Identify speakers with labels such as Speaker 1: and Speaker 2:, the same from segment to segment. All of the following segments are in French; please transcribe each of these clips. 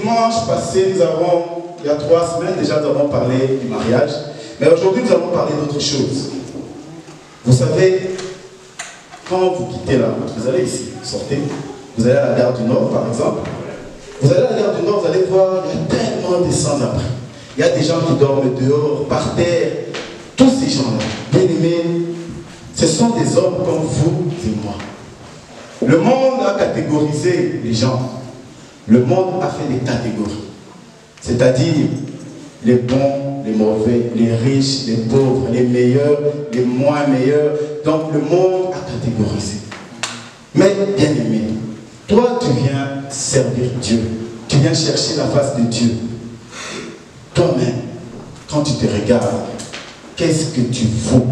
Speaker 1: dimanche passé, il y a 3 semaines déjà, nous avons parlé du mariage. Mais aujourd'hui, nous allons parler d'autre chose. Vous savez, quand vous quittez la route, vous allez ici, vous sortez, vous allez à la gare du Nord, par exemple. Vous allez à la gare du Nord, vous allez voir, il y a tellement de sans-abri. Il y a des gens qui dorment dehors, par terre. Tous ces gens-là, bien aimés, ce sont des hommes comme vous et moi. Le monde a catégorisé les gens. Le monde a fait des catégories. C'est-à-dire les bons, les mauvais, les riches, les pauvres, les meilleurs, les moins meilleurs. Donc le monde a catégorisé. Mais bien aimé, toi tu viens servir Dieu. Tu viens chercher la face de Dieu. Toi-même, quand tu te regardes, qu'est-ce que tu vaux?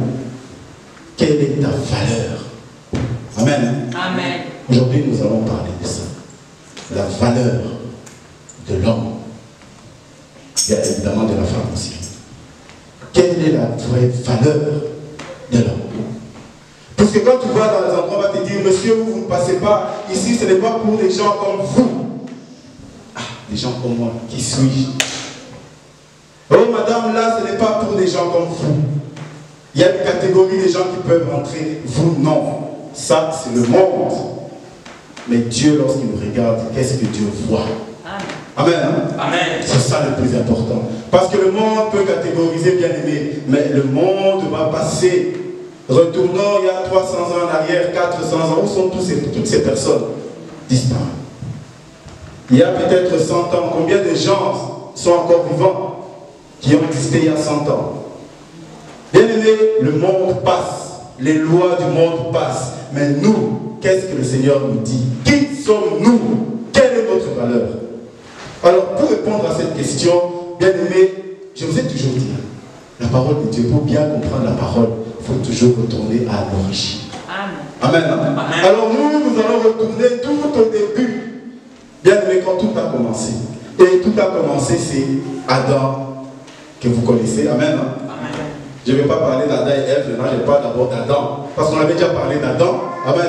Speaker 1: Quelle est ta valeur? Amen. Amen. Aujourd'hui, nous allons parler de ça. La valeur de l'homme. Il y a évidemment de la femme aussi. Quelle est la vraie valeur de l'homme? Parce que quand tu vas dans les endroits, on va te dire, monsieur, vous ne passez pas, ici ce n'est pas pour des gens comme vous. Ah, des gens comme moi, qui suis-je? Oh madame, là ce n'est pas pour des gens comme vous. Il y a une catégorie des gens qui peuvent rentrer, vous non. Ça c'est le monde. Mais Dieu, lorsqu'il nous regarde, qu'est-ce que Dieu voit? Amen. Hein? Amen. C'est ça le plus important. Parce que le monde peut catégoriser, bien aimé, mais le monde va passer. Retournons il y a 300 ans en arrière, 400 ans, où sont toutes ces personnes disparues? Il y a peut-être 100 ans, combien de gens sont encore vivants qui ont existé il y a 100 ans? Bien aimé, le monde passe, les lois du monde passent, mais nous, qu'est-ce que le Seigneur nous dit? Qui sommes-nous? Quelle est notre valeur? Alors, pour répondre à cette question, bien aimé, je vous ai toujours dit, la parole de Dieu, pour bien comprendre la parole, il faut toujours retourner à l'origine. Amen. Amen. Amen. Alors nous allons retourner tout au début. Bien aimé, quand tout a commencé. Et tout a commencé, c'est Adam, que vous connaissez. Amen. Amen. Je ne vais pas parler d'Adam et Ève, maintenant je parle d'abord d'Adam. Parce qu'on avait déjà parlé d'Adam. Amen.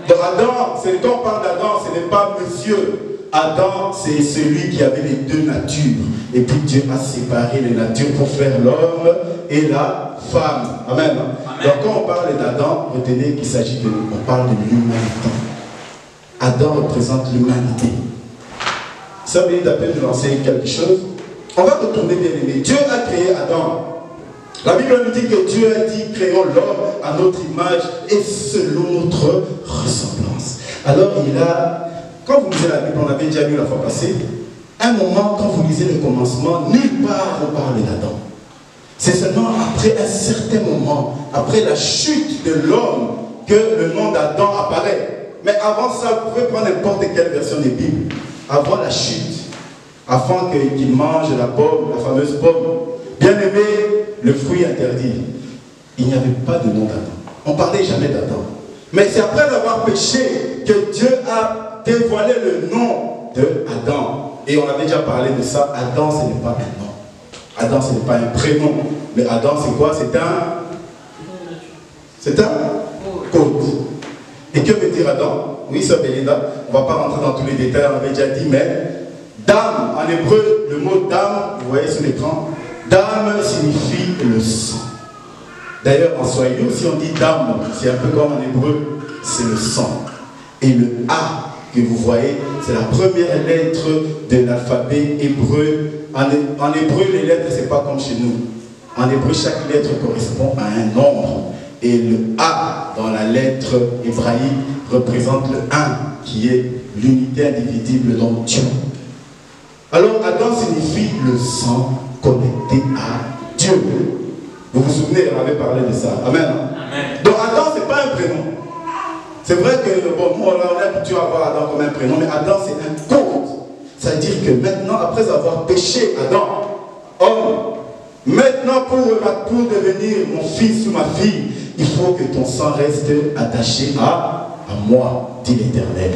Speaker 1: Donc Adam, quand on parle d'Adam, ce n'est pas monsieur. Adam, c'est celui qui avait les deux natures. Et puis Dieu a séparé les natures pour faire l'homme et la femme. Amen. Amen. Donc quand on parle d'Adam, retenez qu'il s'agit de nous. On parle de l'humanité. Adam représente l'humanité. Ça veut dire d'appel de lancer quelque chose. On va retourner, bien aimé. Dieu a créé Adam. La Bible nous dit que Dieu a dit, créons l'homme à notre image et selon notre ressemblance. Alors il a, quand vous lisez la Bible, on avait déjà lu la fois passée, un moment, quand vous lisez le commencement, nulle part on parle d'Adam. C'est seulement après un certain moment, après la chute de l'homme, que le nom d'Adam apparaît. Mais avant ça, vous pouvez prendre n'importe quelle version des Bibles. Avant la chute, afin qu'il mange la pomme, la fameuse pomme. Bien aimé, le fruit interdit. Il n'y avait pas de nom d'Adam. On ne parlait jamais d'Adam. Mais c'est après avoir péché que Dieu a dévoilé le nom d'Adam. Et on avait déjà parlé de ça. Adam, ce n'est pas un nom. Adam, ce n'est pas un prénom. Mais Adam, c'est quoi? C'est un code. Et que veut dire Adam? Oui, ça Belinda, on ne va pas rentrer dans tous les détails, on avait déjà dit, mais dame, en hébreu, le mot dame, vous voyez sur l'écran, dame signifie le sang. D'ailleurs, en swahili aussi, on dit dame, c'est un peu comme en hébreu, c'est le sang. Et le A que vous voyez, c'est la première lettre de l'alphabet hébreu. En hébreu, les lettres, c'est pas comme chez nous. En hébreu, chaque lettre correspond à un nombre. Et le A dans la lettre hébraïque représente le 1, qui est l'unité indivisible dont Dieu. Alors, Adam signifie le sang connecté à Dieu. Vous vous souvenez, on avait parlé de ça. Amen. Amen. Donc, Adam, ce n'est pas un prénom. C'est vrai que, bon, moi, on est habitué à voir Adam comme un prénom, mais Adam, c'est un code. C'est-à-dire que maintenant, après avoir péché Adam, homme, maintenant, pour devenir mon fils ou ma fille, il faut que ton sang reste attaché à moi, dit l'Éternel.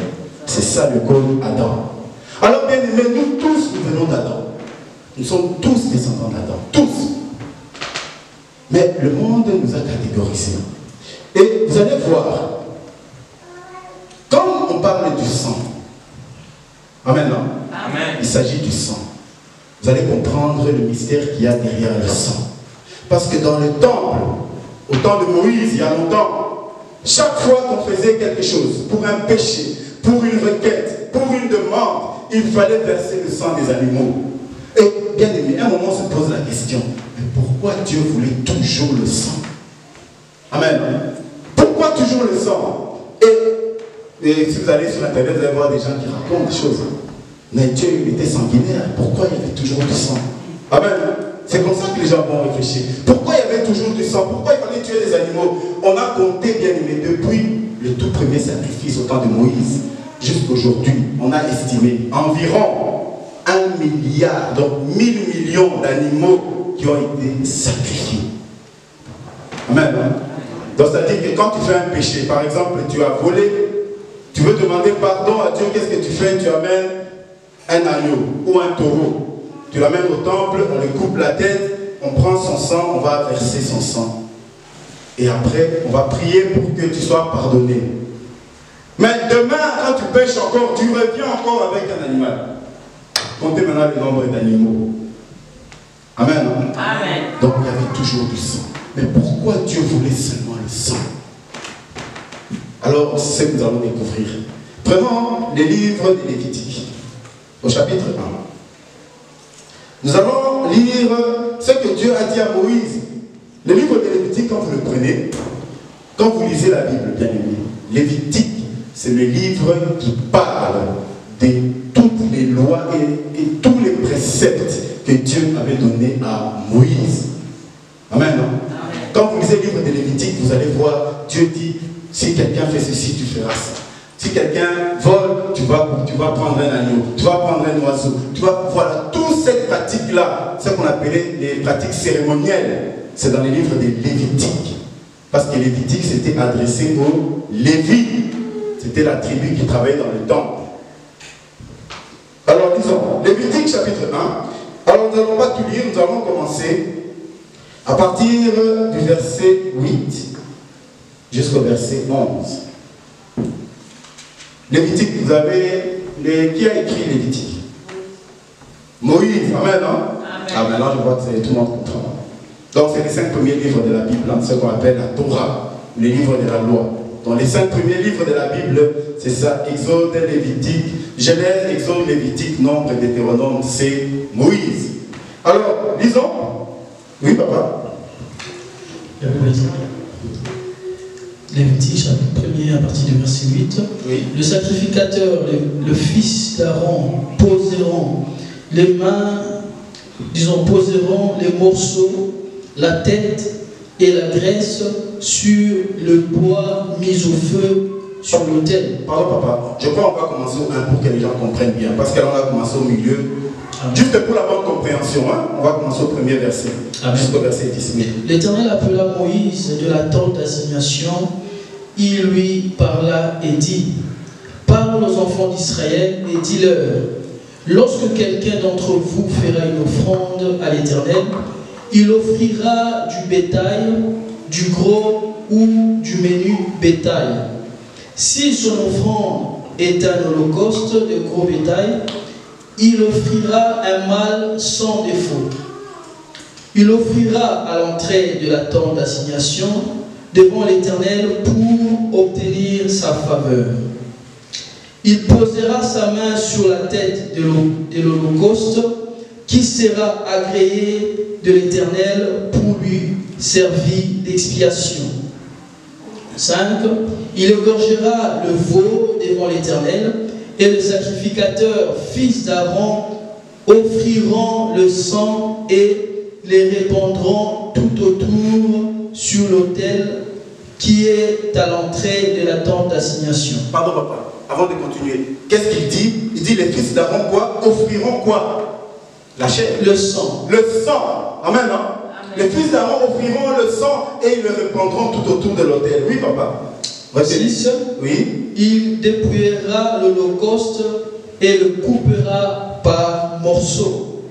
Speaker 1: C'est ça le code Adam. Alors bien aimés, nous tous, nous venons d'Adam. Nous sommes tous descendants d'Adam. Tous. Mais le monde nous a catégorisés. Et vous allez voir, comme on parle du sang, amen, non? Amen. il s'agit du sang. Vous allez comprendre le mystère qu'il y a derrière le sang. Parce que dans le temple, au temps de Moïse, il y a longtemps, chaque fois qu'on faisait quelque chose, pour un péché, pour une requête, pour une demande, il fallait verser le sang des animaux. Et bien aimé, à un moment on se pose la question, mais pourquoi Dieu voulait toujours le sang? Amen. Pourquoi toujours le sang? Et si vous allez sur Internet, vous allez voir des gens qui racontent des choses. Mais Dieu, il était sanguinaire. Pourquoi il y avait toujours du sang? Amen. C'est comme ça que les gens vont réfléchir. Pourquoi il y avait toujours du sang? Pourquoi il fallait tuer les animaux? On a compté, bien aimé, depuis le tout premier sacrifice au temps de Moïse jusqu'à aujourd'hui, on a estimé environ 1 milliard, donc 1000 millions d'animaux qui ont été sacrifiés. Amen. Donc c'est-à-dire que quand tu fais un péché, par exemple, tu as volé, tu veux demander pardon à Dieu, qu'est-ce que tu fais? Tu amènes un agneau ou un taureau. Tu l'amènes au temple, on lui coupe la tête, on prend son sang, on va verser son sang. Et après, on va prier pour que tu sois pardonné. Mais demain, quand tu pêches encore, tu reviens encore avec un animal. Comptez maintenant le nombre d'animaux. Amen.
Speaker 2: Amen.
Speaker 1: Donc il y avait toujours du sang. Mais pourquoi Dieu voulait seulement le sang? Alors, c'est ce que nous allons découvrir. Prenons les livres de Lévitique, au chapitre 1. Nous allons lire ce que Dieu a dit à Moïse. Le livre de Lévitique, quand vous le prenez, quand vous lisez la Bible, bien aimé, Lévitique, c'est le livre qui parle de toutes les lois et tous les préceptes que Dieu avait donnés à Moïse. Amen. Quand vous lisez le livre de Lévitique, vous allez voir, Dieu dit, si quelqu'un fait ceci, tu feras ça. Si quelqu'un vole, tu vas prendre un agneau, tu vas prendre un oiseau, voilà, toutes ces pratiques-là, ce qu'on appelait les pratiques cérémonielles, c'est dans les livres de Lévitique. Parce que Lévitique, c'était adressé aux Lévites. C'était la tribu qui travaillait dans le temple. Alors, lisons, Lévitique chapitre 1. Alors, nous n'allons pas tout lire, nous allons commencer à partir du verset 8 jusqu'au verset 11. Lévitique, vous avez qui a écrit Lévitique? Moïse, amen, non? Amen. Ah, maintenant je vois que tout le monde comprend. Donc c'est les 5 premiers livres de la Bible, ce qu'on appelle la Torah, les livres de la loi. Donc les 5 premiers livres de la Bible, c'est ça, Exode, Lévitique, Genèse, Exode, Lévitique, Nombre, Deutéronome, c'est Moïse. Alors, lisons. Oui, papa.
Speaker 3: Lévitique, chapitre 1er, à partir du verset 8.
Speaker 1: Oui.
Speaker 3: Le sacrificateur, le fils d'Aaron, poseront les mains, poseront les morceaux, la tête et la graisse sur le bois mis au feu sur l'autel.
Speaker 1: Pardon, papa. Je crois qu'on va commencer au 1 pour que les gens comprennent bien. Parce qu'on a commencé au milieu. Amen. Juste pour la bonne compréhension, hein, on va commencer au premier verset. Jusqu'au verset 10.
Speaker 3: L'Éternel appela Moïse de la tente d'assignation. Il lui parla et dit: parle aux enfants d'Israël et dis-leur, lorsque quelqu'un d'entre vous fera une offrande à l'Éternel, il offrira du bétail, du gros ou du menu bétail. Si son offrande est un holocauste de gros bétail, il offrira un mâle sans défaut. Il offrira à l'entrée de la tente d'assignation devant l'Éternel pour obtenir sa faveur. Il posera sa main sur la tête de l'holocauste qui sera agréé de l'Éternel pour lui servir d'expiation. 5. Il égorgera le veau devant l'Éternel et le sacrificateur, fils d'Aaron, offriront le sang et les répandront tout autour sur l'autel qui est à l'entrée de la tente d'assignation.
Speaker 1: Pardon, papa, avant de continuer, qu'est-ce qu'il dit? Il dit les fils d'Aaron quoi? Offriront quoi? La chair.
Speaker 3: Le sang.
Speaker 1: Le sang. Amen, hein? Amen. Les fils d'Aaron offriront le sang et ils le répandront tout autour de l'autel. Oui, papa.
Speaker 3: 6.
Speaker 1: Oui.
Speaker 3: Il dépouillera l'holocauste et le coupera par morceaux.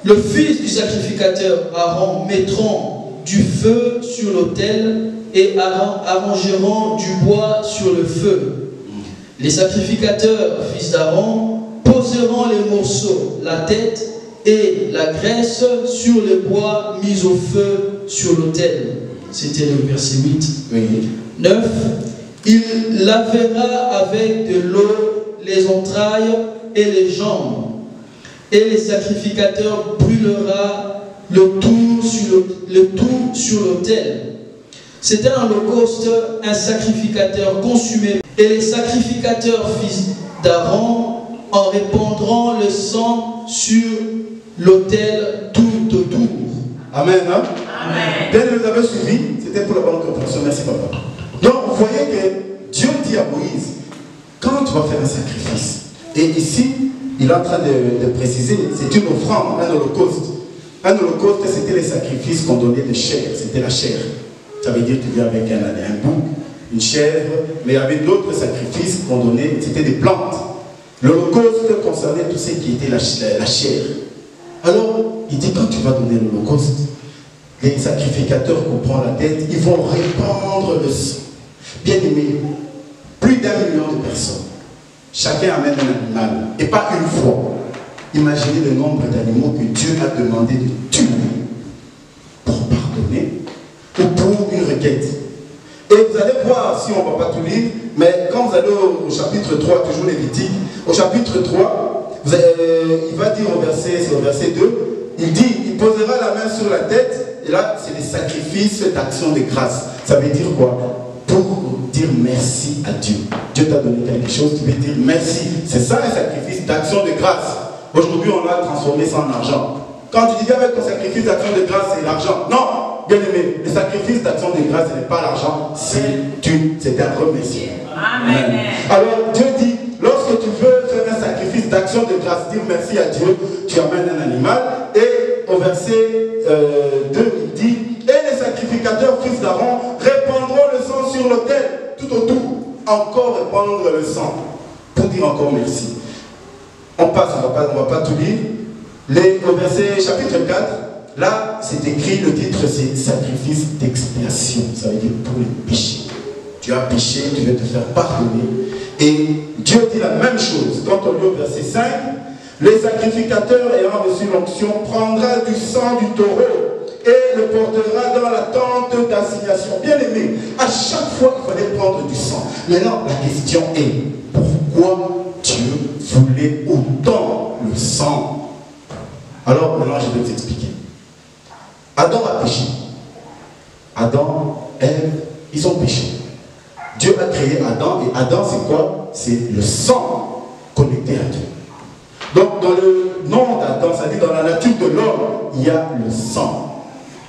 Speaker 3: Le fils du sacrificateur Aaron mettront du feu sur l'autel et arrangeront du bois sur le feu. Les sacrificateurs, fils d'Aaron, poseront les morceaux, la tête et la graisse sur les bois mis au feu sur l'autel. C'était le verset 8.
Speaker 1: Oui.
Speaker 3: 9. Il lavera avec de l'eau les entrailles et les jambes, et les sacrificateurs brûlera le tout sur l'autel. C'était un holocauste, un sacrificateur consumé. Et les sacrificateurs fils d'Aaron en répandront le sang sur l'autel tout autour.
Speaker 1: Amen. Hein?
Speaker 2: Amen.
Speaker 1: Bien, vous avez suivi, c'était pour la bonne compréhension. Merci papa. Donc, vous voyez que Dieu dit à Moïse, quand tu vas faire un sacrifice, et ici, il est en train de préciser, c'est une offrande, un holocauste. Un holocauste, c'était les sacrifices qu'on donnait de chair, c'était la chair. Ça veut dire que tu viens avec un bouc, une chèvre, mais il y avait d'autres sacrifices qu'on donnait, c'était des plantes. L'holocauste concernait tout ce qui était la chair. Alors, il dit, quand tu vas donner l'holocauste, les sacrificateurs couperont la tête, ils vont répandre le sang. Bien aimé, plus d'1 million de personnes. Chacun amène un animal, et pas une fois. Imaginez le nombre d'animaux que Dieu a demandé de tuer pour pardonner ou pour une requête. Et vous allez voir, si on ne va pas tout lire, mais quand vous allez au chapitre 3, toujours Lévitique, au chapitre 3, il va dire au verset 2, il dit, il posera la main sur la tête, et là, c'est les sacrifices d'action de grâce. Ça veut dire quoi? Pour dire merci à Dieu. Dieu t'a donné quelque chose, tu veux dire merci. C'est ça un sacrifice d'action de grâce. Aujourd'hui, on a transformé ça en argent. Quand tu dis viens avec ton sacrifice d'action de grâce, c'est l'argent. Non, bien aimé, le sacrifice d'action de grâce, ce n'est pas l'argent, c'est un remerciement.
Speaker 2: Amen.
Speaker 1: Alors, Dieu dit, lorsque tu veux faire un sacrifice d'action de grâce, dire merci à Dieu, tu amènes un animal. Et au verset 2, il dit, et les sacrificateurs, fils d'Aaron, répandront le sang sur l'autel, tout autour. Encore répandre le sang, pour dire encore merci. On passe, on va pas tout lire. Au verset chapitre 4, là, c'est écrit, le titre, c'est sacrifice d'expiation. Ça veut dire pour les péchés. Tu as péché, tu veux te faire pardonner. Et Dieu dit la même chose. Quand on lit au verset 5, les sacrificateurs ayant reçu l'onction prendra du sang du taureau et le portera dans la tente d'assignation. Bien aimé, à chaque fois il fallait prendre du sang. Maintenant, la question est, pourquoi Dieu voulait autant le sang? Alors maintenant, je vais t'expliquer. Adam a péché. Adam, Ève, ils ont péché. Dieu a créé Adam, et Adam, c'est quoi? C'est le sang connecté à Dieu. Donc, dans le nom d'Adam, c'est-à-dire dans la nature de l'homme, il y a le sang.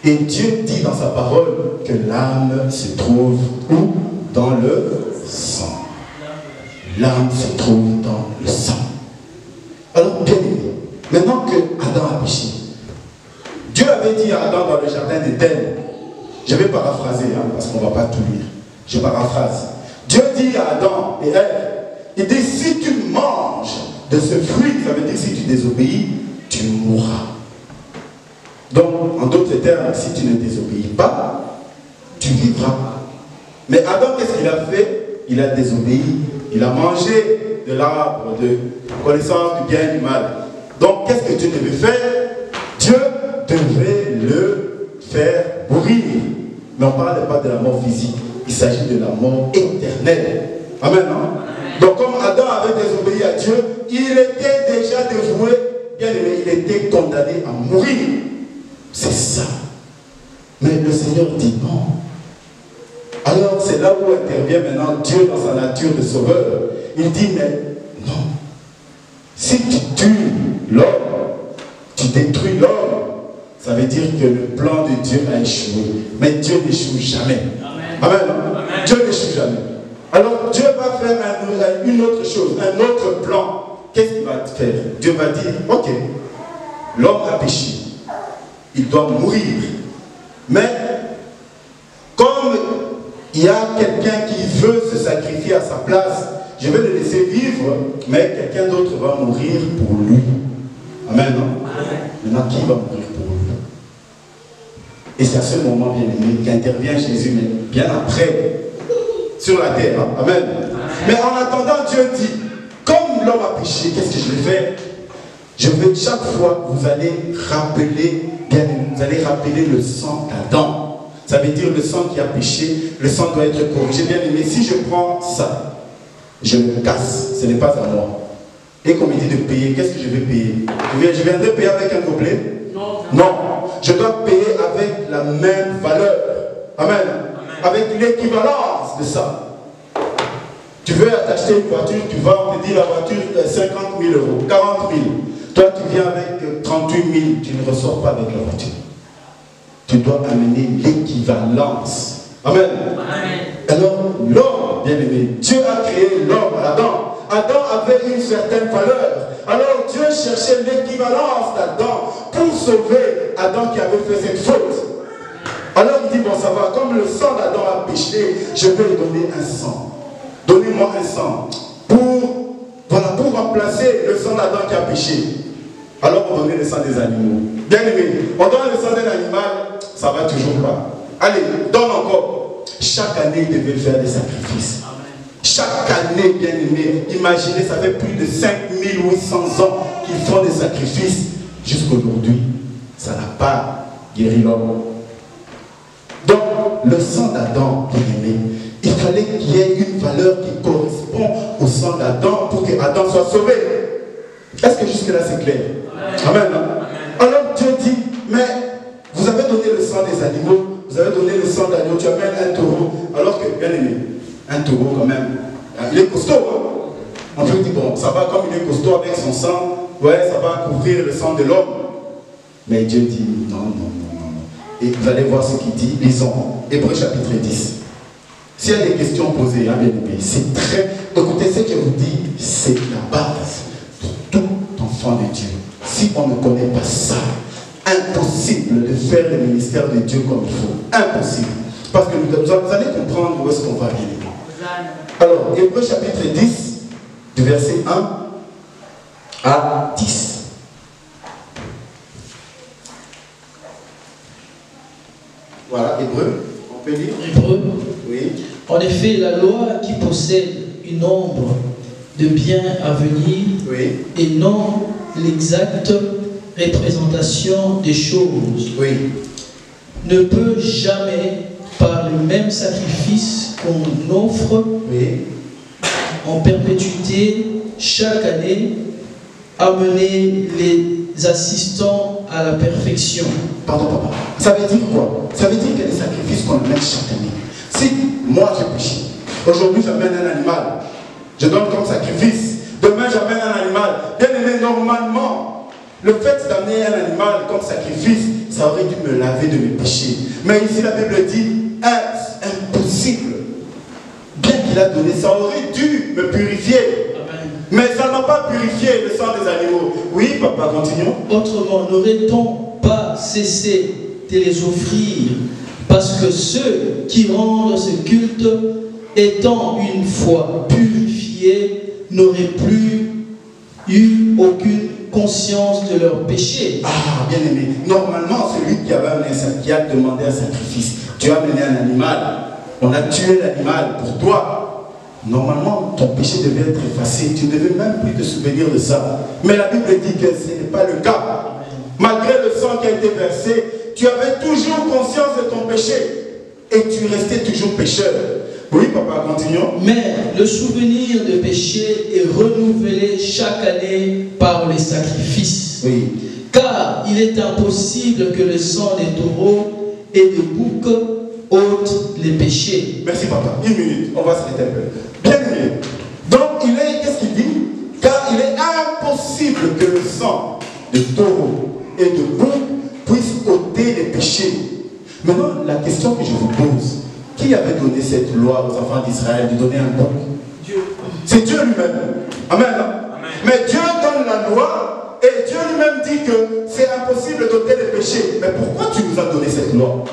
Speaker 1: Et Dieu dit dans sa parole que l'âme se trouve où? Dans le sang. L'âme se trouve dans le sang. Alors, bien aimé, maintenant que Adam a péché, Dieu avait dit à Adam dans le jardin d'Éden, je vais paraphraser, parce qu'on ne va pas tout lire, je paraphrase. Dieu dit à Adam et Ève, il dit, si tu manges de ce fruit, ça veut dire si tu désobéis, tu mourras. Donc, en d'autres termes, si tu ne désobéis pas, tu vivras. Mais Adam, qu'est-ce qu'il a fait? Il a désobéi. Il a mangé de l'arbre de connaissance du bien et du mal. Donc, qu'est-ce que Dieu devait faire? Dieu devait le faire mourir. Mais on ne parle pas de la mort physique. Il s'agit de la mort éternelle. Amen, non? Donc, comme Adam avait désobéi à Dieu, il était déjà dévoué, bien aimé, il était condamné à mourir. C'est ça. Mais le Seigneur dit non. Alors, c'est là où intervient maintenant Dieu dans sa nature de sauveur. Il dit, mais non. Si tu tues l'homme, tu détruis l'homme, ça veut dire que le plan de Dieu a échoué. Mais Dieu n'échoue jamais. Amen. Amen. Dieu n'échoue jamais. Alors Dieu va faire une autre chose, un autre plan. Qu'est-ce qu'il va faire? Dieu va dire, ok, l'homme a péché. Il doit mourir. Mais, comme il y a quelqu'un qui veut se sacrifier à sa place, je vais le laisser vivre, mais quelqu'un d'autre va mourir pour lui. Amen, non? Maintenant, qui va mourir pour lui? Et c'est à ce moment, bien aimé, qu'intervient Jésus, mais bien après, sur la terre. Amen. Mais en attendant, Dieu dit, comme l'homme a péché, qu'est-ce que je vais faire? Je veux chaque fois que vous allez rappeler, vous allez rappeler le sang d'Adam. Ça veut dire le sang qui a péché, le sang doit être corrigé. Bien aimé, si je prends ça, je me casse, ce n'est pas à moi. Et qu'on me dit de payer, qu'est-ce que je vais payer? Je viendrai payer avec un gobelet? Non. Je dois payer avec la même valeur. Amen. Avec l'équivalence de ça. Tu veux t'acheter une voiture, tu vas, on te dit la voiture 50 000 euros, 40 000. Toi, tu viens avec 38 000, tu ne ressors pas avec la voiture. Tu dois amener l'équivalence. Amen. Alors, l'homme, bien aimé, Dieu a créé l'homme, Adam. Adam avait une certaine valeur. Alors, Dieu cherchait l'équivalence d'Adam pour sauver Adam qui avait fait cette faute. Alors, il dit, bon, ça va, comme le sang d'Adam a péché, je vais lui donner un sang. Donnez-moi un sang pour remplacer le sang d'Adam qui a péché. Alors on donne le sang des animaux. Bien aimé, on donne le sang d'un animal, ça ne va toujours pas. Allez, donne encore. Chaque année, il devait faire des sacrifices. Chaque année, bien aimé, imaginez, ça fait plus de 5800 ans qu'ils font des sacrifices. Jusqu'aujourd'hui, ça n'a pas guéri l'homme. Donc, le sang d'Adam, bien aimé, il fallait qu'il y ait une valeur qui correspond au sang d'Adam pour que Adam soit sauvé. Est-ce que jusque-là c'est clair? Amen. Alors Dieu dit, mais vous avez donné le sang des animaux, vous avez donné le sang d'agneau, tu amènes un taureau, alors que, bien aimé, un taureau quand même, il est costaud. Hein? On peut dire, bon, ça va comme il est costaud avec son sang, ouais, ça va couvrir le sang de l'homme. Mais Dieu dit, non. Et vous allez voir ce qu'il dit, lisons, Hébreux chapitre 10. S'il y a des questions posées, hein, bien aimé, c'est très... Écoutez, ce que je vous dis, c'est la base pour tout enfant de Dieu. Si on ne connaît pas ça, impossible de faire le ministère de Dieu comme il faut. Impossible. Parce que vous allez comprendre où est-ce qu'on va, bien aimé. Alors, Hébreux chapitre 10, du verset 1 à 10. Voilà, Hébreux. On peut lire?
Speaker 3: Hébreux.
Speaker 1: Oui.
Speaker 3: En effet, la loi qui possède une ombre de bien à venir,
Speaker 1: Oui.
Speaker 3: et non l'exacte représentation des choses,
Speaker 1: Oui.
Speaker 3: ne peut jamais, par le même sacrifice qu'on offre
Speaker 1: Oui.
Speaker 3: en perpétuité chaque année, amener les assistants à la perfection.
Speaker 1: Pardon, papa. Ça veut dire quoi? Ça veut dire qu'il y a des sacrifices qu'on amène chaque année. Si moi j'ai péché, aujourd'hui j'amène un animal, je donne comme sacrifice. Demain j'amène un animal. Bien aimé, normalement, le fait d'amener un animal comme sacrifice, ça aurait dû me laver de mes péchés. Mais ici la Bible dit, impossible. Bien qu'il a donné, ça aurait dû me purifier. Mais ça n'a pas purifié le sang des animaux. Oui, papa, continuons.
Speaker 3: Autrement, n'aurait-on pas cessé de les offrir, parce que ceux qui rendent ce culte, étant une fois purifiés, n'auraient plus eu aucune conscience de leur péché.
Speaker 1: Ah, bien aimé. Normalement, celui qui a demandé un sacrifice, tu as amené un animal, on a tué l'animal pour toi. Normalement, ton péché devait être effacé. Tu ne devais même plus te souvenir de ça. Mais la Bible dit que ce n'est pas le cas. Malgré le sang qui a été versé, tu avais toujours conscience de ton péché. Et tu restais toujours pécheur. Oui, papa, continuons.
Speaker 3: Mais le souvenir de péché est renouvelé chaque année par les sacrifices.
Speaker 1: Oui.
Speaker 3: Car il est impossible que le sang des taureaux et des boucs ôte les péchés.
Speaker 1: Merci, papa. Une minute, on va s'arrêter un peu. Bien aimé. Donc, qu'est-ce qu'il dit? Car il est impossible que le sang de taureau et de bouc puisse ôter les péchés. Maintenant, la question que je vous pose, qui avait donné cette loi aux enfants d'Israël de donner un bouc?
Speaker 3: Dieu.
Speaker 1: C'est Dieu lui-même. Amen. Amen. Mais Dieu donne la loi et Dieu lui-même dit que c'est impossible d'ôter les péchés. Mais pourquoi tu nous as donné cette loi?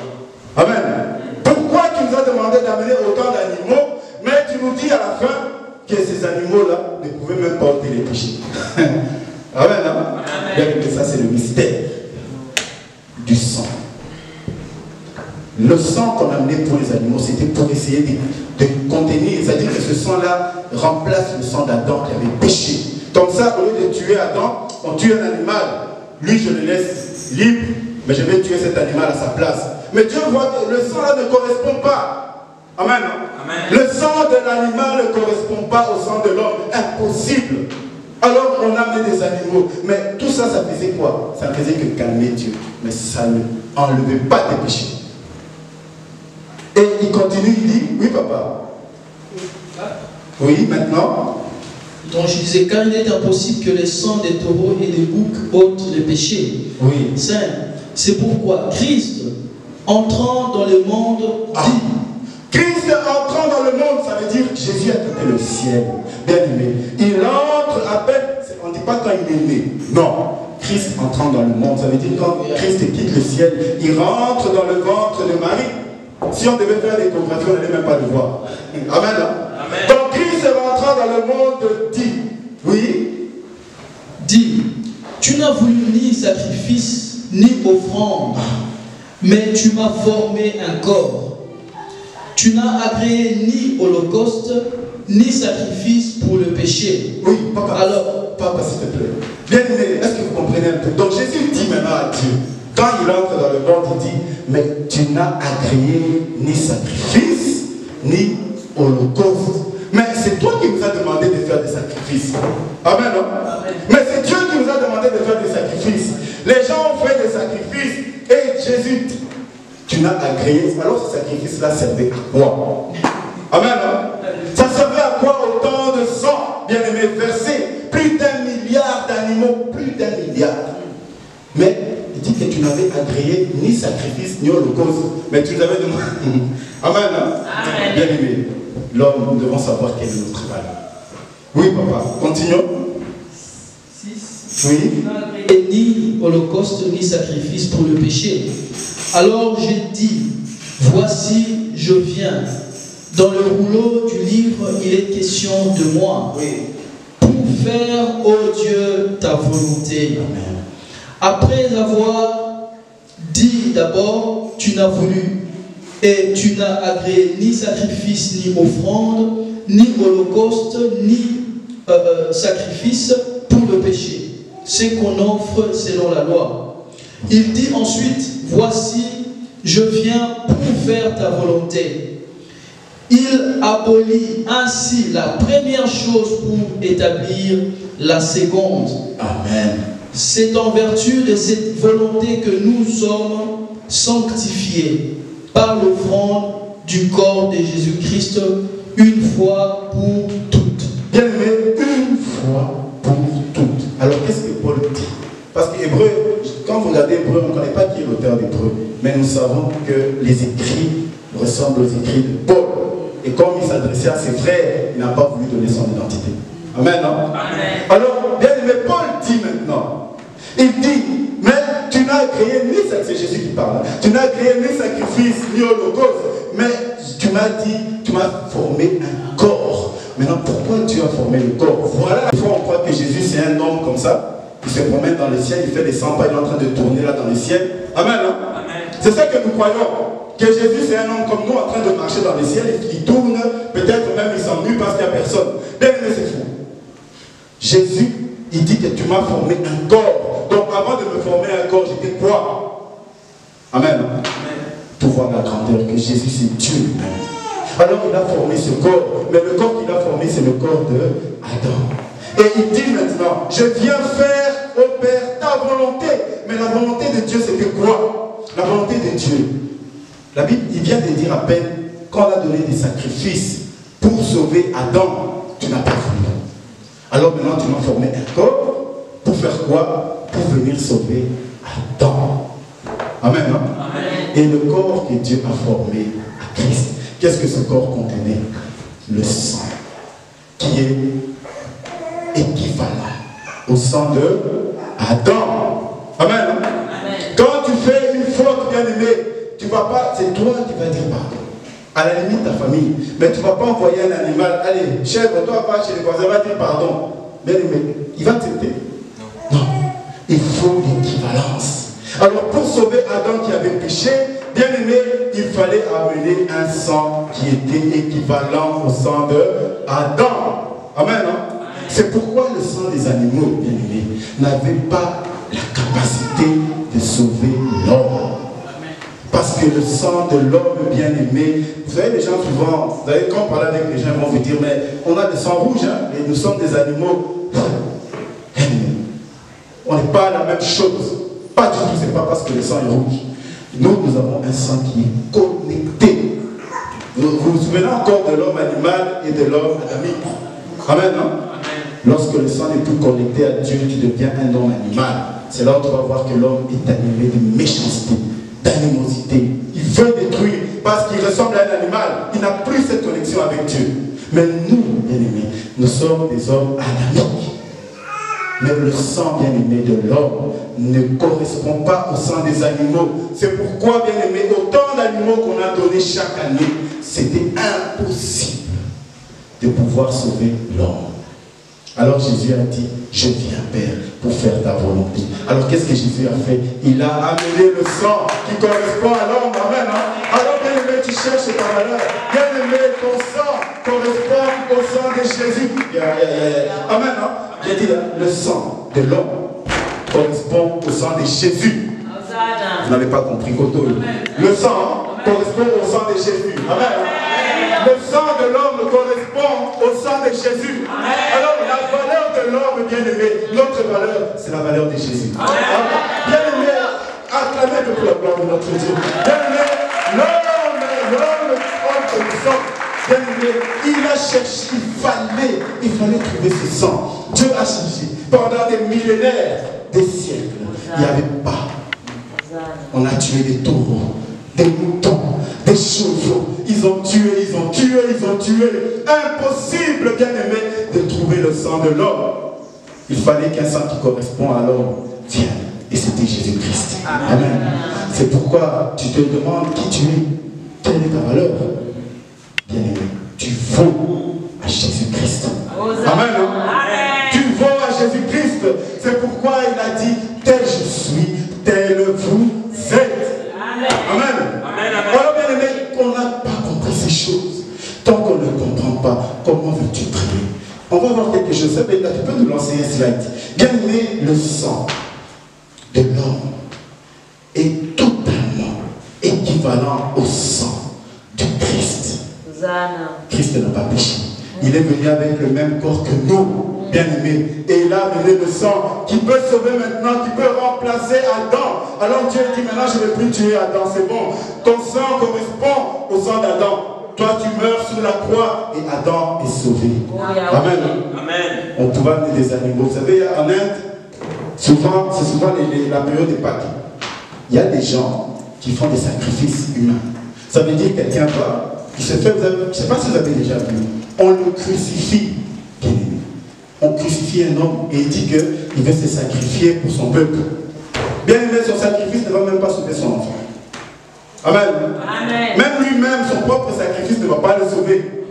Speaker 1: Amen. Pourquoi tu nous as demandé d'amener autant d'animaux, mais tu nous dis à la fin que ces animaux-là ne pouvaient même pas ôter les péchés? Amen. Bien que ça, c'est le mystère du sang. Le sang qu'on amenait pour les animaux, c'était pour essayer de contenir, c'est-à-dire que ce sang-là remplace le sang d'Adam qui avait péché. Comme ça, au lieu de tuer Adam, on tue un animal. Lui, je le laisse libre, mais je vais tuer cet animal à sa place. Mais Dieu voit que le sang là ne correspond pas. Amen. Amen. Le sang de l'animal ne correspond pas au sang de l'homme. Impossible. Alors on a mis des animaux. Mais tout ça, ça faisait quoi? Ça ne faisait que calmer Dieu. Mais ça ne enlevait pas tes péchés. Et il continue, il dit, oui papa. Oui, maintenant.
Speaker 3: Donc je disais, car il est impossible que les sangs des taureaux et des boucs ôtent les péchés.
Speaker 1: Oui.
Speaker 3: C'est pourquoi Christ, entrant dans le monde, dit.
Speaker 1: Christ entrant dans le monde, ça veut dire que Jésus a quitté le ciel. Bien aimé. Il entre à peine, on ne dit pas quand il est né. Non. Christ entrant dans le monde, ça veut dire quand Christ quitte le ciel, il rentre dans le ventre de Marie. Si on devait faire l'échographie, on n'allait même pas le voir. Amen. Amen. Donc Christ rentrant dans le monde dit, oui.
Speaker 3: Dit, tu n'as voulu ni sacrifice, ni offrande, mais tu m'as formé un corps. Tu n'as agréé ni holocauste, ni sacrifice pour le péché.
Speaker 1: Oui, papa.
Speaker 3: Alors,
Speaker 1: papa, s'il te plaît. Bien aimé, est-ce que vous comprenez un peu? Donc Jésus dit maintenant à Dieu, quand il entre dans le monde, il dit, mais tu n'as agréé ni sacrifice, ni holocauste. Mais c'est toi qui nous as demandé de faire des sacrifices. Amen, non? Amen. Mais c'est Dieu qui nous a demandé de faire des sacrifices. Les gens ont fait des sacrifices et Jésus dit, tu n'as agréé. Alors ce sacrifice-là servait à quoi? Amen, non? Ça servait à quoi autant de sang, bien aimé, versé? Plus d'1 milliard d'animaux, plus d'1 milliard. Mais il dit que tu n'avais agréé ni sacrifice ni holocauste, mais tu nous avais demandé. Amen, hein? Amen. Bien aimé, l'homme, nous devons savoir quelle est notre valeur. Oui, papa, continuons.
Speaker 3: 6.
Speaker 1: Oui.
Speaker 3: Tu n'as agréé ni holocauste ni sacrifice pour le péché. Alors j'ai dit, voici, je viens. Dans le rouleau du livre, il est question de moi.
Speaker 1: Oui.
Speaker 3: Pour faire, ô Dieu, ta volonté.
Speaker 1: Amen.
Speaker 3: Après avoir dit d'abord, tu n'as voulu et tu n'as agréé ni sacrifice, ni offrande, ni holocauste, ni sacrifice pour le péché. C'est qu'on offre selon la loi. Il dit ensuite, voici, je viens pour faire ta volonté. Il abolit ainsi la première chose pour établir la seconde.
Speaker 1: Amen.
Speaker 3: C'est en vertu de cette volonté que nous sommes sanctifiés par l'offrande du corps de Jésus-Christ une fois pour toutes.
Speaker 1: Bien aimé, une fois pour toutes. Alors qu'est-ce que Paul dit? Parce qu'Hébreu, quand vous regardez Hébreu, on ne connaît pas qui est l'auteur d'Hébreu, mais nous savons que les écrits ressemblent aux écrits de Paul. Et comme il s'adressait à ses frères, il n'a pas voulu donner son identité. Amen, non? Amen. Alors, bien aimé, Paul dit maintenant, il dit, mais tu n'as créé ni sacrifice, c'est Jésus qui parle, tu n'as créé ni sacrifice, ni holocauste, mais tu m'as dit, tu m'as formé un corps. Maintenant, pourquoi Dieu a formé le corps? Voilà, des fois on croit que Jésus c'est un homme comme ça, il se promène dans le ciel, il fait des 100 pas, il est en train de tourner là dans le ciel. Amen, non? Amen. C'est ça que nous croyons. Que Jésus c'est un homme comme nous en train de marcher dans le ciel, il tourne, peut-être même il s'ennuie parce qu'il n'y a personne. Bien aimé, c'est fou. Jésus, il dit que tu m'as formé un corps. Donc avant de me former un corps, j'étais quoi? Amen. Amen. Pour voir la grandeur que Jésus c'est Dieu lui-même. Alors il a formé ce corps, mais le corps qu'il a formé c'est le corps de Adam. Et il dit maintenant, je viens faire au Père ta volonté. Mais la volonté de Dieu c'était quoi? La volonté de Dieu. La Bible, il vient de dire à peine qu'on a donné des sacrifices pour sauver Adam, tu n'as pas voulu. Alors maintenant, tu m'as formé un corps pour faire quoi? Pour venir sauver Adam. Amen, non? Amen. Et le corps que Dieu a formé à Christ, qu'est-ce que ce corps contenait? Le sang, qui est équivalent au sang de Adam. Amen, non? Amen. Quand tu fais une faute, bien aimé, tu vas pas, c'est toi qui vas dire pardon. À la limite, ta famille. Mais tu ne vas pas envoyer un animal. Allez, chèvre, toi, va chez les voisins, va dire pardon. Bien aimé, il va accepter. Non. Il faut l'équivalence. Alors, pour sauver Adam qui avait péché, bien aimé, il fallait amener un sang qui était équivalent au sang de Adam. Amen, non? C'est pourquoi le sang des animaux, bien aimés, n'avait pas la capacité de sauver l'homme. Parce que le sang de l'homme bien-aimé, vous savez, les gens souvent, vous savez, quand on parle avec les gens, ils vont vous dire, mais on a le sang rouge, hein, et nous sommes des animaux. On n'est pas la même chose. Pas du tout, c'est pas parce que le sang est rouge. Nous avons un sang qui est connecté. Vous vous souvenez encore de l'homme animal et de l'homme adamique. Amen, non? Lorsque le sang n'est plus connecté à Dieu, tu deviens un homme animal. C'est là où tu vas voir que l'homme est animé de méchanceté, d'animosité. Il veut détruire parce qu'il ressemble à un animal. Il n'a plus cette connexion avec Dieu. Mais nous, bien-aimés, nous sommes des hommes adamiques. Mais le sang bien-aimé de l'homme ne correspond pas au sang des animaux. C'est pourquoi, bien-aimé, autant d'animaux qu'on a donnés chaque année, c'était impossible de pouvoir sauver l'homme. Alors Jésus a dit, je viens, Père, pour faire ta volonté. Alors qu'est-ce que Jésus a fait? Il a amené le sang qui correspond à l'homme. Amen. Hein? Alors bien-aimé, tu cherches ta valeur. Bien-aimé, ton sang correspond au sang de Jésus. Amen. Hein? J'ai dit, le sang de l'homme correspond au sang de Jésus. Vous n'avez pas compris, Koto. Le sang correspond au sang de Jésus. Amen. Le sang de l'homme correspond au sang de Jésus. Alors la valeur de l'homme, bien-aimé, notre valeur, c'est la valeur de Jésus. Bien-aimé, acclamez pour la gloire de notre Dieu. Bien-aimé, l'homme que nous sommes, bien-aimé, il a cherché, il fallait trouver ce sang. Dieu a cherché pendant des millénaires, des siècles. Il n'y avait pas. On a tué des taureaux, des moutons, des chevaux. Ils ont tué. Impossible, bien-aimé, de trouver le sang de l'homme. Il fallait qu'un sang qui correspond à l'homme vienne. Et c'était Jésus-Christ. Amen. C'est pourquoi tu te demandes qui tu es. Quelle est ta valeur? Bien-aimé, tu vaux à Jésus-Christ. Amen. Tu vaux à Jésus-Christ. C'est pourquoi il a dit, tel je suis, tel vous êtes. Amen. Alors bien aimé, on n'a pas compris ces choses. Tant qu'on ne comprend pas, comment veux-tu prier? On va voir quelque chose. Tu peux nous lancer un slide. Bien aimé, le sang de l'homme est totalement équivalent au sang du Christ. Christ n'a pas péché. Il est venu avec le même corps que nous, bien-aimés. Et il a amené le sang qui peut sauver maintenant, qui peut remplacer Adam. Alors Dieu dit, maintenant je ne vais plus tuer Adam, c'est bon. Ton sang correspond au sang d'Adam. Toi tu meurs sur la croix et Adam est sauvé. Amen. On pouvait amener des animaux. Vous savez, en Inde, c'est souvent la période des Pâques. Il y a des gens qui font des sacrifices humains. Ça veut dire quelqu'un qui se fait, je ne sais pas si vous avez déjà vu, on le crucifie. On crucifie un homme et il dit qu'il veut se sacrifier pour son peuple. Bien aimé, son sacrifice ne va même pas sauver son enfant. Amen. Même lui-même, son propre sacrifice ne va pas le sauver.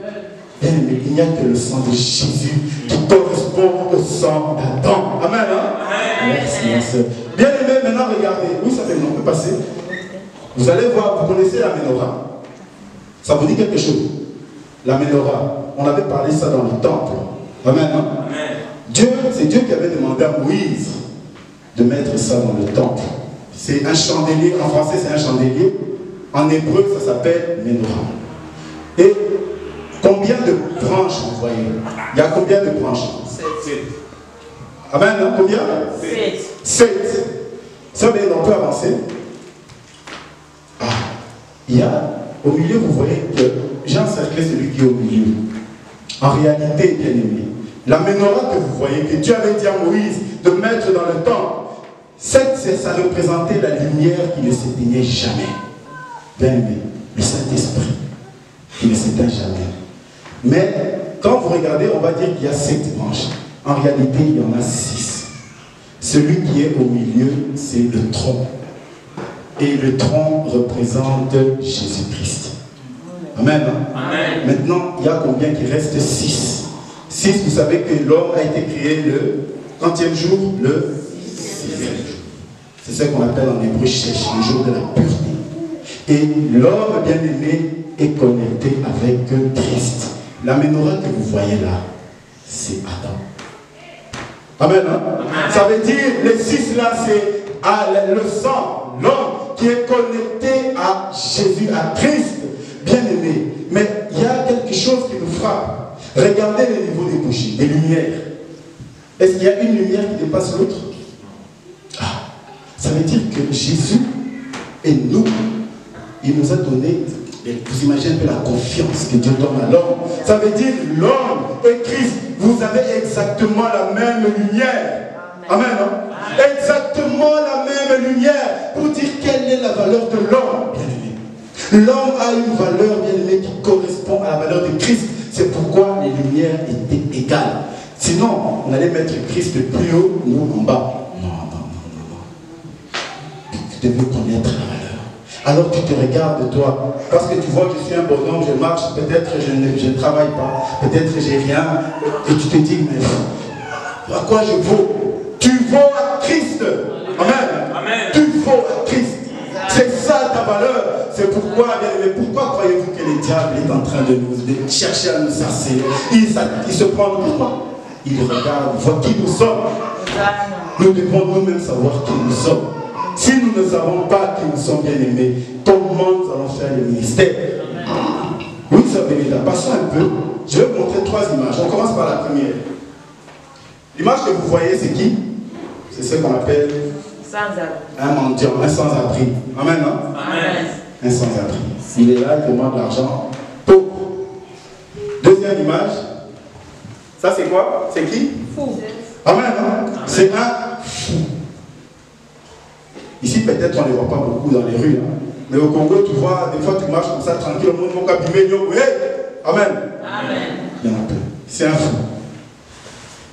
Speaker 1: Bien aimé, il n'y a que le sang de Jésus qui correspond au sang d'Adam. Amen. Merci, ma soeur. Bien aimé, maintenant regardez. Oui, ça fait on peut passer. Vous allez voir, vous connaissez la menorah. Ça vous dit quelque chose? La menorah, on avait parlé ça dans le temple. Amen. C'est Dieu qui avait demandé à Moïse de mettre ça dans le temple. C'est un chandelier, en français c'est un chandelier, en hébreu ça s'appelle menorah. Et combien de branches vous voyez? Il y a combien de branches? 7. Amen, hein? Combien? 7. Ça, bien, on peut avancer. Il y a, au milieu, vous voyez que j'ai encerclé celui qui est au milieu. En réalité, bien aimé, la menorah que vous voyez, que Dieu avait dit à Moïse de mettre dans le temple, ça représentait la lumière qui ne s'éteignait jamais. Bien aimé, le Saint-Esprit, qui ne s'éteint jamais. Mais quand vous regardez, on va dire qu'il y a 7 branches. En réalité, il y en a 6. Celui qui est au milieu, c'est le tronc. Et le tronc représente Jésus-Christ. Amen. Maintenant, il y a combien qui reste? 6. 6, vous savez que l'homme a été créé le 30e jour, le 6e jour. C'est ce qu'on appelle en hébreu Shesh, le jour de la pureté. Et l'homme bien-aimé est connecté avec Christ. La menorah que vous voyez là, c'est Adam. Amen. Hein? Amen. Ça veut dire, les 6 là, c'est le sang, l'homme qui est connecté à Jésus, à Christ, bien-aimé. Mais il y a quelque chose qui nous frappe. Regardez le niveau des bougies, des lumières. Est-ce qu'il y a une lumière qui dépasse l'autre? Ça veut dire que Jésus et nous, il nous a donné, vous imaginez un peu la confiance que Dieu donne à l'homme. Ça veut dire l'homme et Christ, vous avez exactement la même lumière. Amen. Hein? Exactement la même lumière pour dire quelle est la valeur de l'homme, bien-aimé. L'homme a une valeur, bien-aimé, qui correspond à la valeur de Christ. C'est pourquoi les lumières étaient égales. Sinon, on allait mettre Christ plus haut, nous en bas. Tu devais connaître la valeur. Alors tu te regardes toi, parce que tu vois que je suis un bonhomme, je marche, peut-être je ne travaille pas, peut-être j'ai rien, et tu te dis, mais à quoi je vaux? Tu vaux à Christ. Amen. Amen. Tu vaux à Christ. C'est ça ta valeur. C'est pourquoi, mais pourquoi croyez-vous que le diable est en train de chercher à nous assailler? Il se prend pourquoi? Il regarde, voit qui nous sommes. Nous devons nous-mêmes savoir qui nous sommes. Si nous ne savons pas qui nous sommes, bien-aimés, comment nous allons faire le ministère? Oui, ça fait là. Passons un peu. Je vais vous montrer 3 images. On commence par la première. L'image que vous voyez, c'est qui? C'est ce qu'on appelle un mendiant, un sans-abri. Amen, non? Amen. Un sans-abri. Il est là, il demande l'argent. Pauvre. Deuxième image. Ça, c'est quoi? C'est qui? Fou. Amen, non? C'est un fou. Ici, peut-être, on ne les voit pas beaucoup dans les rues. Hein. Mais au Congo, tu vois, des fois, tu marches comme ça, tranquille, au monde, mon cabimé, Amen. Amen. Il y en a peu. C'est un fou.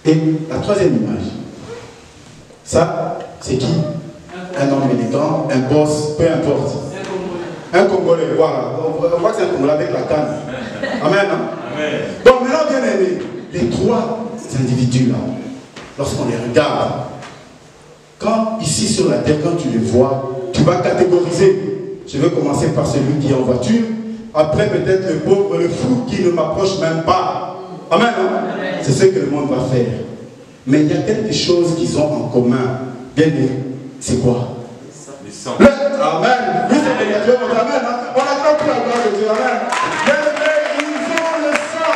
Speaker 1: Et la troisième image, ça, c'est qui? Un homme élégant, un boss, peu importe. Un Congolais, voilà. On voit que c'est un Congolais avec la canne. Amen. Hein? Amen. Donc maintenant, bien aimé, les 3 individus-là, lorsqu'on les regarde, quand ici sur la terre, quand tu les vois, tu vas catégoriser. Je vais commencer par celui qui est en voiture, après peut-être le pauvre, le fou qui ne m'approche même pas. Amen. Hein? C'est ce que le monde va faire. Mais il y a quelque chose qu'ils ont en commun. Bien aimé, c'est quoi? Le sang. Amen. Oui, c'est le Dieu. Amen. Hein? On attend plus la gloire de Dieu. Amen. Bien aimé, ils ont le sang.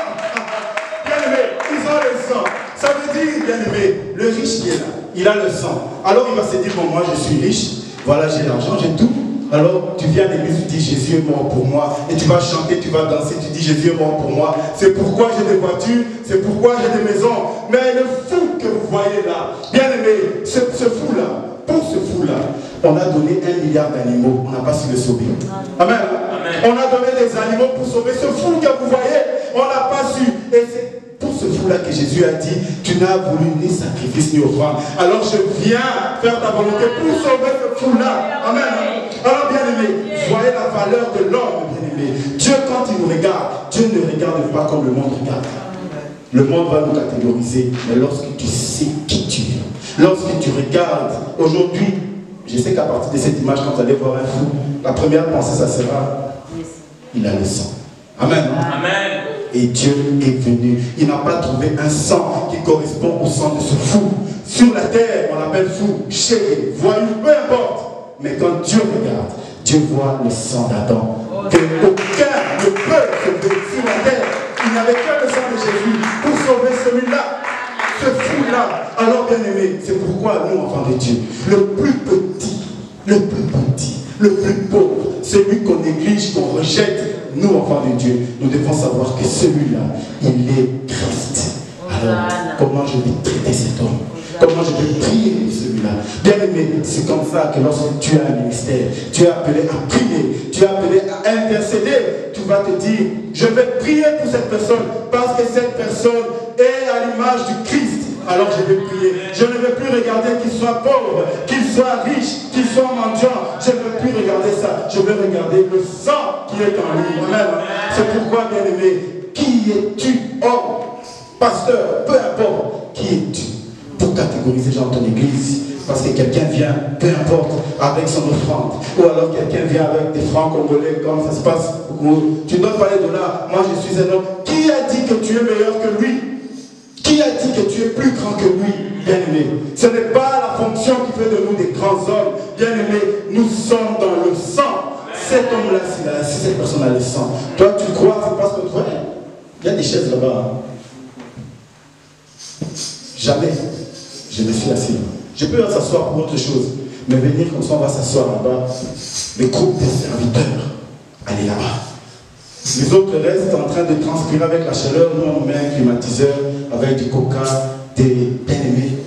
Speaker 1: Bien aimé, ils ont le sang. Ça veut dire, bien aimé, le riche qui est là, il a le sang. Alors il va se dire, bon, moi je suis riche, voilà, j'ai l'argent, j'ai tout. Alors tu viens à l'église, tu dis Jésus est mort pour moi. Et tu vas chanter, tu vas danser, tu dis Jésus est mort pour moi. C'est pourquoi j'ai des voitures, c'est pourquoi j'ai des maisons. Mais le fou que vous voyez là, bien aimé, ce fou-là, pour ce fou-là, on a donné 1 milliard d'animaux, on n'a pas su le sauver. Amen. Amen. On a donné des animaux pour sauver ce fou que vous voyez, on n'a pas su. Et c'est pour ce fou-là que Jésus a dit, tu n'as voulu ni sacrifice ni offrande. Alors je viens faire ta volonté pour sauver ce fou-là. Amen. Alors bien aimé, voyez la valeur de l'homme, bien aimé. Dieu quand il nous regarde, Dieu ne regarde pas comme le monde regarde. Le monde va nous catégoriser, mais lorsque tu sais qui tu es, lorsque tu regardes, aujourd'hui, je sais qu'à partir de cette image, quand vous allez voir un fou, la première pensée, ça sera, il a le sang. Amen. Amen. Et Dieu est venu. Il n'a pas trouvé un sang qui correspond au sang de ce fou. Sur la terre, on l'appelle fou, chéri, voyou, peu importe. Mais quand Dieu regarde, Dieu voit le sang d'Adam. Que aucun ne peut sauver sur la terre. Il n'y avait que le sang de Jésus pour sauver celui-là, ce fou-là. Alors bien aimé, c'est pourquoi nous, enfants de Dieu, le plus petit, le plus pauvre, celui qu'on néglige, qu'on rejette, nous, enfants de Dieu, nous devons savoir que celui-là, il est Christ. Alors, comment je vais traiter cet homme? Comment je vais prier pour celui-là? Bien aimé, c'est comme ça que lorsque tu as un ministère, tu es appelé à prier, tu es appelé à intercéder, tu vas te dire, je vais prier pour cette personne parce que cette personne est à l'image du Christ. Alors je vais prier. Je ne vais plus regarder qu'il soit pauvre, qu'il soit riche, qu'il soit mendiant. Je ne veux plus regarder ça. Je vais regarder le sang qui est en lui. Amen. C'est pourquoi, bien aimé, qui es-tu, homme, pasteur, peu importe, qui es-tu pour catégoriser dans ton église? Parce que quelqu'un vient, peu importe, avec son offrande. Ou alors quelqu'un vient avec des francs congolais, comme ça se passe. Tu ne donnes pas les dollars. Moi je suis un homme. Qui a dit que tu es meilleur que lui? Qui a dit que tu es plus grand que lui? bien-aimés. Ce n'est pas la fonction qui fait de nous des grands hommes. Bien-aimés, nous sommes dans le sang. Cet homme-là, si cette personne a le sang, toi tu crois, c'est parce que toi, il y a des chaises là-bas. Jamais je me suis assis. Je peux s'asseoir pour autre chose, mais venir comme ça, on va s'asseoir là-bas. Le groupe des serviteurs, allez là-bas. Les autres restent en train de transpirer avec la chaleur. Nous, on met un climatiseur avec du coca, des bien-aimés.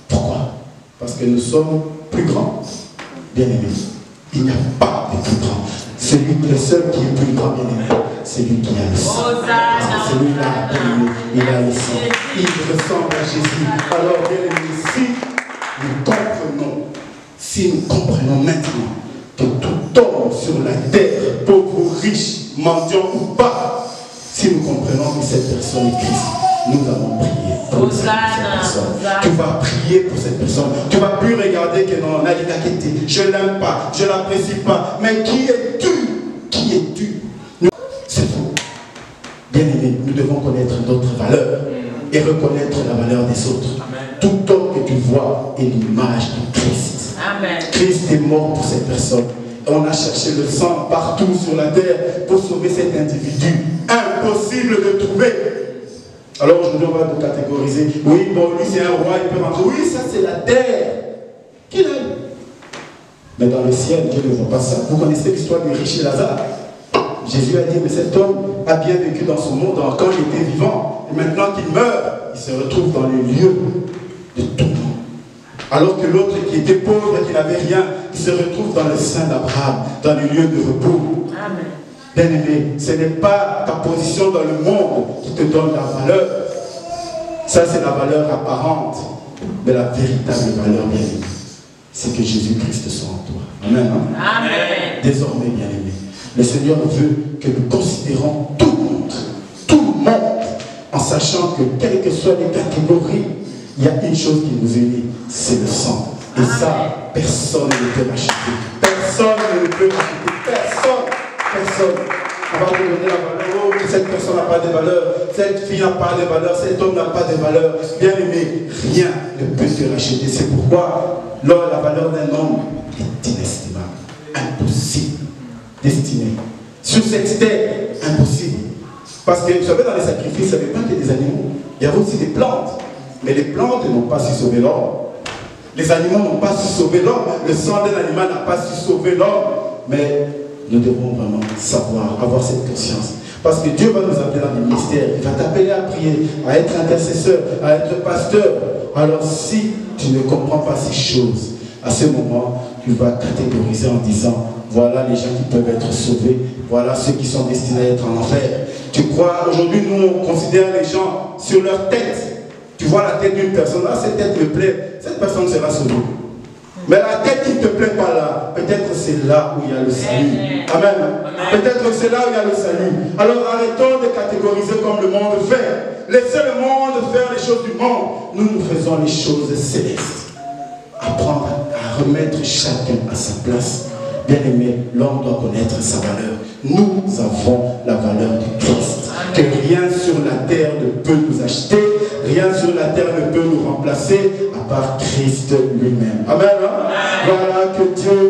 Speaker 1: Pourquoi? Parce que nous sommes plus grands. Bien-aimés. Il n'y a pas de plus grand. Le seul qui est plus grand, bien-aimé, c'est lui qui a le sang. Parce que celui-là, bien-aimé, il a le sang. Il ressemble à Jésus. Alors, bien-aimé, si nous comprenons maintenant que tout homme sur la terre, pauvre ou riche, mendiant ou pas, si nous comprenons que cette personne est Christ, nous allons prier pour cette personne. Tu vas prier pour cette personne. Tu ne vas plus regarder que non, on a dit je ne l'aime pas, je ne l'apprécie pas. Mais qui es-tu? Qui es-tu? C'est faux. Bien-aimés, nous devons connaître notre valeur et reconnaître la valeur des autres. Amen. Tout homme que tu vois est l'image de Christ. Amen. Christ est mort pour cette personne. On a cherché le sang partout sur la terre pour sauver cet individu. Impossible de trouver. Alors aujourd'hui, on va nous catégoriser. Oui, bon, lui c'est un roi, il peut rentrer. Oui, ça c'est la terre. Qu'il aime. Mais dans le ciel, Dieu ne voit pas ça. Vous connaissez l'histoire du riche et Lazare. Jésus a dit, mais cet homme a bien vécu dans son monde quand il était vivant. Et maintenant qu'il meurt, il se retrouve dans les lieux de tourment. Alors que l'autre qui était pauvre et qui n'avait rien, il se retrouve dans le sein d'Abraham, dans les lieux de repos. Amen. Bien-aimé, ce n'est pas ta position dans le monde qui te donne la valeur. Ça, c'est la valeur apparente. Mais la véritable valeur, bien-aimé, c'est que Jésus-Christ soit en toi. Amen. Hein? Amen. Désormais, bien-aimé, le Seigneur veut que nous considérons tout le monde, en sachant que quelles que soient les catégories, il y a une chose qui nous unit, c'est le sang. Et ça, personne ne peut racheter. Personne ne peut racheter. Personne. On va vous donner la valeur. Oh, cette personne n'a pas de valeur. Cette fille n'a pas de valeur. Cet homme n'a pas de valeur. Bien aimé, rien ne peut te racheter. C'est pourquoi la valeur d'un homme est inestimable. Impossible. Destiné. Sur cette terre, impossible. Parce que vous savez, dans les sacrifices, il n'y avait pas que des animaux. Il y avait aussi des plantes. Mais les plantes n'ont pas su sauver l'homme. Les animaux n'ont pas su sauver l'homme. Le sang d'un animal n'a pas su sauver l'homme. Mais nous devons vraiment savoir, avoir cette conscience. Parce que Dieu va nous appeler dans des mystères. Il va t'appeler à prier, à être intercesseur, à être pasteur. Alors si tu ne comprends pas ces choses, à ce moment, tu vas catégoriser en disant, voilà les gens qui peuvent être sauvés, voilà ceux qui sont destinés à être en enfer. Tu crois, aujourd'hui nous on considère les gens sur leur tête. Tu vois la tête d'une personne, là cette tête me plaît, cette personne sera sauvée. Mais la tête qui ne te plaît pas là, peut-être c'est là où il y a le salut. Amen. Peut-être c'est là où il y a le salut. Alors arrêtons de catégoriser comme le monde fait. Laissez le monde faire les choses du monde. Nous faisons les choses célestes. Apprendre à remettre chacun à sa place. Bien aimé, l'homme doit connaître sa valeur. Nous avons la valeur du Christ. Que rien sur la terre ne peut nous acheter, rien sur la terre ne peut nous remplacer, à part Christ lui-même. Amen. Voilà, que Dieu